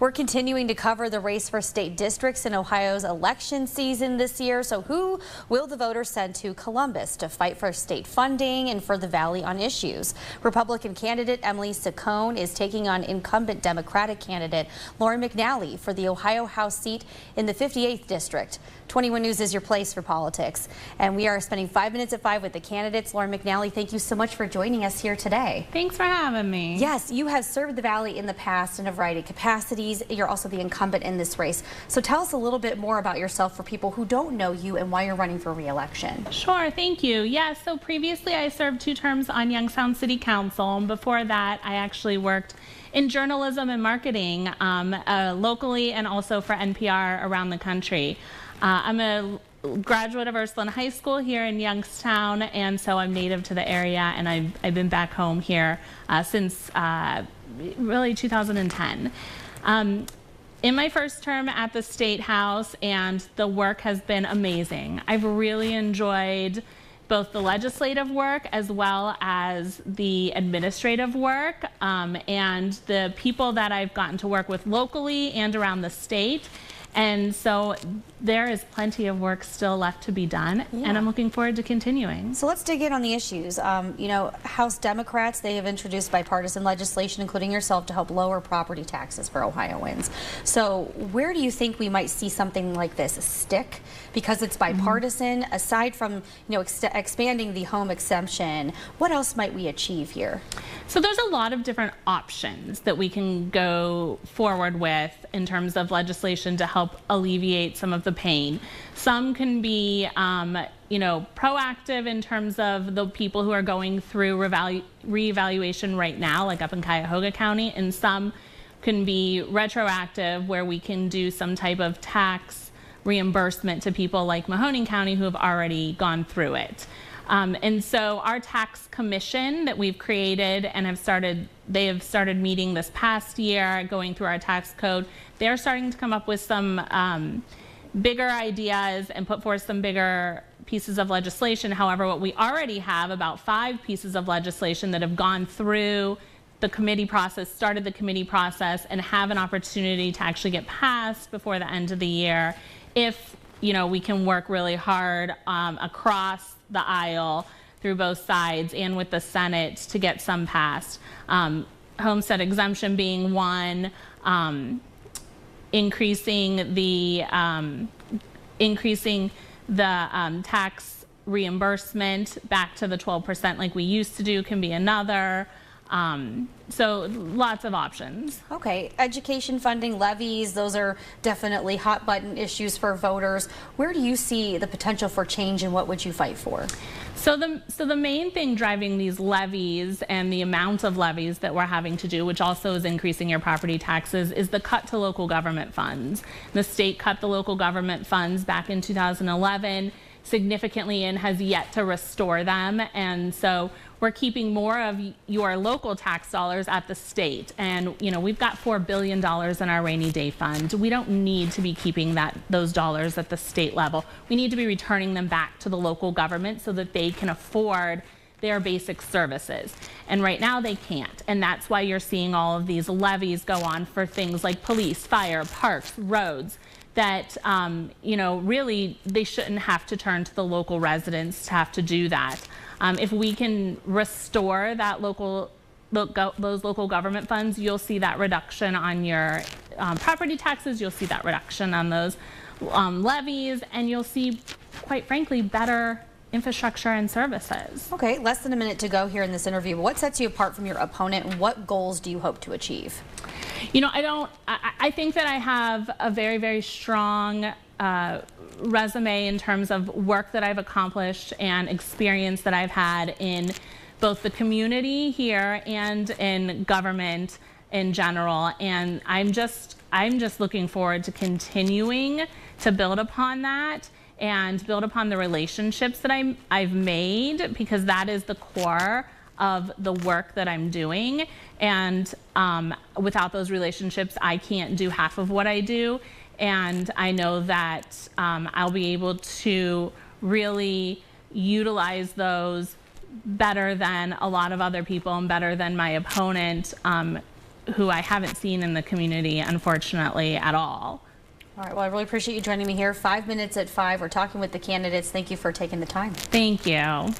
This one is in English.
We're continuing to cover the race for state districts in Ohio's election season this year. So who will the voters send to Columbus to fight for state funding and for the Valley on issues? Republican candidate Emily Saccone is taking on incumbent Democratic candidate Lauren McNally for the Ohio House seat in the 58th district. 21 News is your place for politics. And we are spending 5 minutes at 5 with the candidates. Lauren McNally, thank you so much for joining us here today. Thanks for having me. Yes, you have served the Valley in the past in a variety of capacities. You're also the incumbent in this race. So tell us a little bit more about yourself for people who don't know you and why you're running for re-election. Sure, thank you. Yeah, so previously I served 2 terms on Youngstown City Council, and before that I actually worked in journalism and marketing locally and also for NPR around the country. I'm a graduate of Ursuline High School here in Youngstown, and so I'm native to the area, and I've been back home here since really 2010. In my first term at the State House, and the work has been amazing. I've really enjoyed both the legislative work as well as the administrative work, and the people that I've gotten to work with locally and around the state. And so there is plenty of work still left to be done, and I'm looking forward to continuing. So let's dig in on the issues. You know, House Democrats, they have introduced bipartisan legislation, including yourself, to help lower property taxes for Ohioans. So where do you think we might see something like this stick? Because it's bipartisan. Aside from, you know, expanding the home exemption, what else might we achieve here? So there's a lot of different options that we can go forward with in terms of legislation to help alleviate some of the pain. Some can be, you know, proactive in terms of the people who are going through reevaluation right now, like up in Cuyahoga County, and some can be retroactive, where we can do some type of tax reimbursement to people like Mahoning County who have already gone through it. And so our tax commission that we've created and they have started meeting this past year, going through our tax code. They're starting to come up with some bigger ideas and put forth some bigger pieces of legislation. However, what we already have, about 5 pieces of legislation that have gone through the committee process, started the committee process, and have an opportunity to actually get passed before the end of the year, if, you know, we can work really hard across the aisle through both sides and with the Senate to get some passed. Homestead exemption being one, increasing the tax reimbursement back to the 12% like we used to do can be another. So lots of options. Okay, education funding, levies, those are definitely hot button issues for voters. Where do you see the potential for change, and what would you fight for? So the main thing driving these levies and the amount of levies that we're having to do, which also is increasing your property taxes, is the cut to local government funds. The state cut the local government funds back in 2011 significantly and has yet to restore them, and so we're keeping more of your local tax dollars at the state. And you know, we've got $4 billion in our rainy day fund. We don't need to be keeping those dollars at the state level. We need to be returning them back to the local government so that they can afford their basic services. And right now they can't. And that's why you're seeing all of these levies go on for things like police, fire, parks, roads, that, you know, really they shouldn't have to turn to the local residents to have to do that. If we can restore that those local government funds, you'll see that reduction on your property taxes, you'll see that reduction on those levies, and you'll see, quite frankly, better infrastructure and services. Okay, less than a minute to go here in this interview. What sets you apart from your opponent, and what goals do you hope to achieve? You know, I think that I have a very, very strong resume in terms of work that I've accomplished and experience that I've had in both the community here and in government in general. And I'm just looking forward to continuing to build upon that and build upon the relationships that I've made, because that is the core of the work that I'm doing. And without those relationships, I can't do half of what I do. And I know that I'll be able to really utilize those better than a lot of other people and better than my opponent who I haven't seen in the community, unfortunately, at all. All right, well, I really appreciate you joining me here. 5 minutes at 5. We're talking with the candidates. Thank you for taking the time. Thank you.